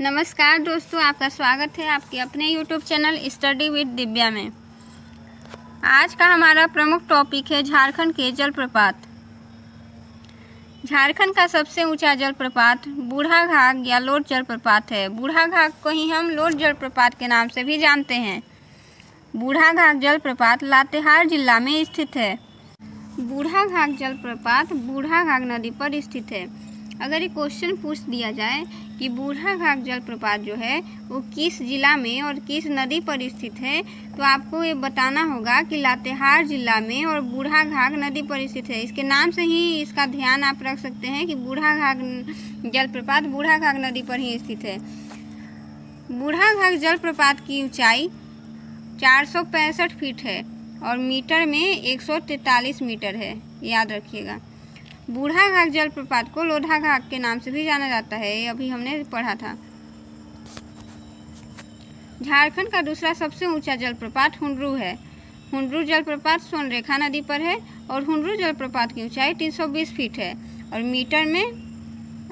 नमस्कार दोस्तों, आपका स्वागत है आपके अपने YouTube channel study with Divya में। आज का हमारा प्रमुख टॉपिक है झारखंड के जलप्रपात। झारखंड का सबसे ऊंचा जलप्रपात बूढ़ा घाघ या लोट जलप्रपात है। बूढ़ा घाघ को ही हम लोट जलप्रपात के नाम से भी जानते हैं। बूढ़ा घाघ जलप्रपात लातेहार जिला में स्थित है। बूढ़ा घाघ जलप्रपात बूढ़ा घाघ नदी पर स्थित है। अगर ये क्वेश्चन पूछ दिया जाए कि बूढ़ा घाघ जलप्रपात जो है वो किस जिला में और किस नदी पर स्थित है, तो आपको ये बताना होगा कि लातेहार जिला में और बूढ़ा घाघ नदी पर स्थित है। इसके नाम से ही इसका ध्यान आप रख सकते हैं कि बूढ़ा घाघ जलप्रपात बूढ़ा घाघ नदी पर ही स्थित है। बूढ़ा घाघ जलप्रपात की ऊंचाई 465 फीट है और मीटर में 143 मीटर है, याद रखिएगा। बूढ़ा घाघ जलप्रपात को लोढ़ा घाघ के नाम से भी जाना जाता है, अभी हमने पढ़ा था। झारखंड का दूसरा सबसे ऊंचा जलप्रपात हुंडरू है। हुंडरू जलप्रपात स्वर्णरेखा नदी पर है और हुंडरू जलप्रपात की ऊंचाई 320 फीट है और मीटर में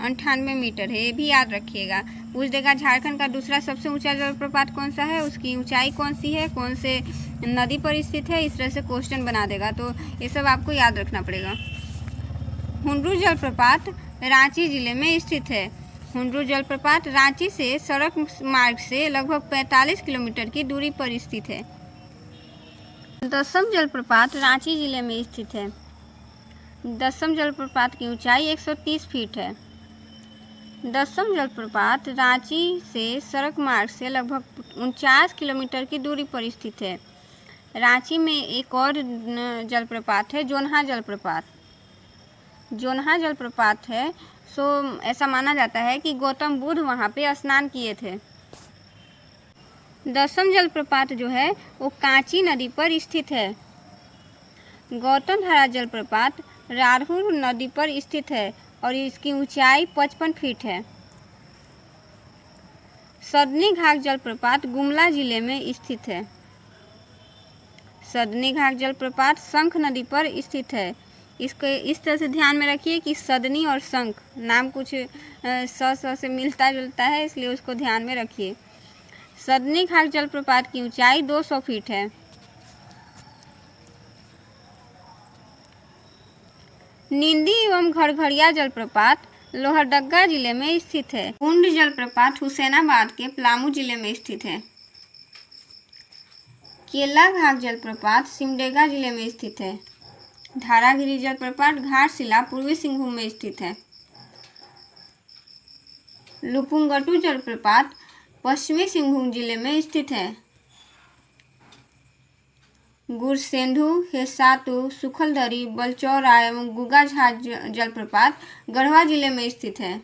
98 मीटर है, ये भी याद रखिएगा। पूछ देगा झारखंड का दूसरा सबसे ऊंचा जलप्रपात कौन सा है, उसकी ऊंचाई कौन सी है, कौन से नदी पर स्थित है, इस तरह से क्वेश्चन बना देगा, तो ये सब आपको याद रखना पड़ेगा। हुंडरू जलप्रपात रांची जिले में स्थित है। हुंडरू जलप्रपात रांची से सड़क मार्ग से लगभग 45 किलोमीटर की दूरी पर स्थित है। दसम जलप्रपात रांची जिले में स्थित है। दसम जलप्रपात की ऊंचाई 130 फीट है। दसम जलप्रपात रांची से सड़क मार्ग से लगभग 49 किलोमीटर की दूरी पर स्थित है। रांची में एक और जलप्रपात है, जोन्हा जलप्रपात। जोन्हा जलप्रपात है सो ऐसा माना जाता है कि गौतम बुद्ध वहाँ पे स्नान किए थे। दसम जलप्रपात जो है वो कांची नदी पर स्थित है। गौतम धारा जलप्रपात रारहुल नदी पर स्थित है और इसकी ऊंचाई 55 फीट है। सदनी घाघ जलप्रपात गुमला जिले में स्थित है। सदनी घाघ जलप्रपात शंख नदी पर स्थित है। इसको इस तरह से ध्यान में रखिए कि सदनी और शंख नाम कुछ स से मिलता जुलता है, इसलिए उसको ध्यान में रखिए। सदनी घाघ जलप्रपात की ऊंचाई 200 फीट है। निंदी एवं घड़घड़िया जलप्रपात लोहरदगा जिले में स्थित है। कुंड जलप्रपात हुसैनाबाद के पलामू जिले में स्थित है। केला घाघ जलप्रपात सिमडेगा जिले में स्थित है। धारागिरी जलप्रपात घाटशिला पूर्वी सिंहभूम में स्थित है। लुपुंगटू जलप्रपात पश्चिमी सिंहभूम जिले में स्थित है। गुरसेंधु, हेसातु, सुखलदरी, बलचौरा एवं गुगाझाट जलप्रपात गढ़वा जिले में स्थित है।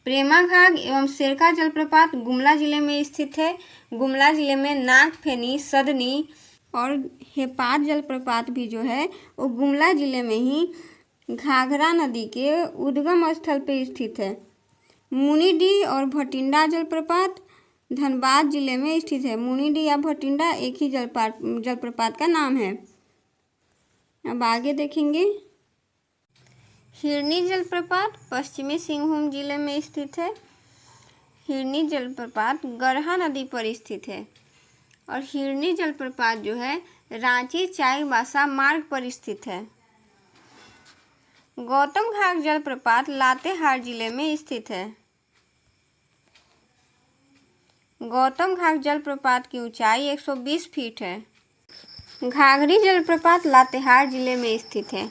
प्रेमा घाघ एवं शेरका जलप्रपात गुमला जिले में स्थित है। गुमला जिले में नागफेनी, सदनी और हेपात जलप्रपात भी जो है वो गुमला जिले में ही घाघरा नदी के उद्गम स्थल पर स्थित है। मुनिडीह और भटिंडा जलप्रपात धनबाद जिले में स्थित है। मुनिडीह या भटिंडा एक ही जलप्रपात का नाम है। अब आगे देखेंगे। हिरनी जलप्रपात पश्चिमी सिंहभूम जिले में स्थित है। हिरनी जलप्रपात गरहा नदी पर स्थित है और हिरनी जलप्रपात जो है रांची चाईबासा मार्ग पर स्थित है। गौतम घाघ जलप्रपात लातेहार जिले में स्थित है। गौतम घाघ जलप्रपात की ऊंचाई 120 फीट है। घाघरी जलप्रपात लातेहार जिले में स्थित है।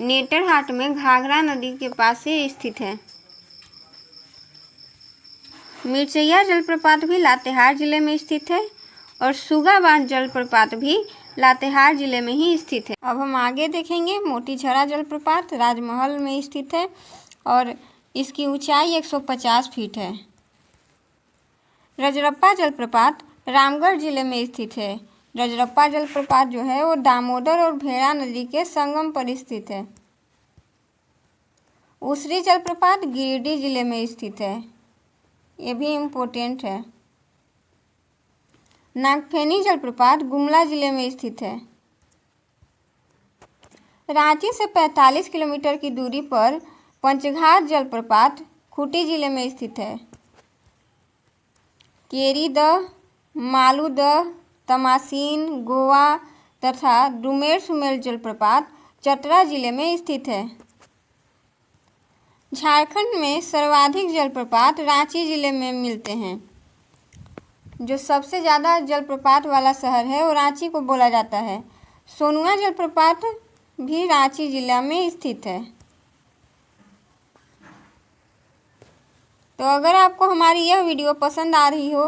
नेटरहाट में घाघरा नदी के पास ही स्थित है। मिर्चैया जलप्रपात भी लातेहार जिले में स्थित है और सुगाबांध जलप्रपात भी लातेहार जिले में ही स्थित है। अब हम आगे देखेंगे। मोतीझरा जलप्रपात राजमहल में स्थित है और इसकी ऊंचाई 150 फीट है। रजरप्पा जलप्रपात रामगढ़ जिले में स्थित है। रजरप्पा जलप्रपात जो है वो दामोदर और भेड़ा नदी के संगम पर स्थित है। उसरी जलप्रपात गिरिडीह जिले में स्थित है, ये भी इम्पोर्टेंट है। नागफेनी जलप्रपात गुमला जिले में स्थित है। रांची से 45 किलोमीटर की दूरी पर पंचघाट जलप्रपात खूंटी जिले में स्थित है। केरीदह, मालूदह, तमासीन, गोवा तथा डुमेर सुमेर जलप्रपात चतरा जिले में स्थित है। झारखंड में सर्वाधिक जलप्रपात रांची जिले में मिलते हैं। जो सबसे ज़्यादा जलप्रपात वाला शहर है वो रांची को बोला जाता है। सोनुआ जलप्रपात भी रांची जिला में स्थित है। तो अगर आपको हमारी यह वीडियो पसंद आ रही हो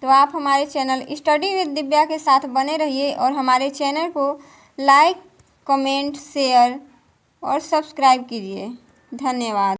तो आप हमारे चैनल स्टडी विद दिव्या के साथ बने रहिए और हमारे चैनल को लाइक, कमेंट, शेयर और सब्सक्राइब कीजिए। धन्यवाद।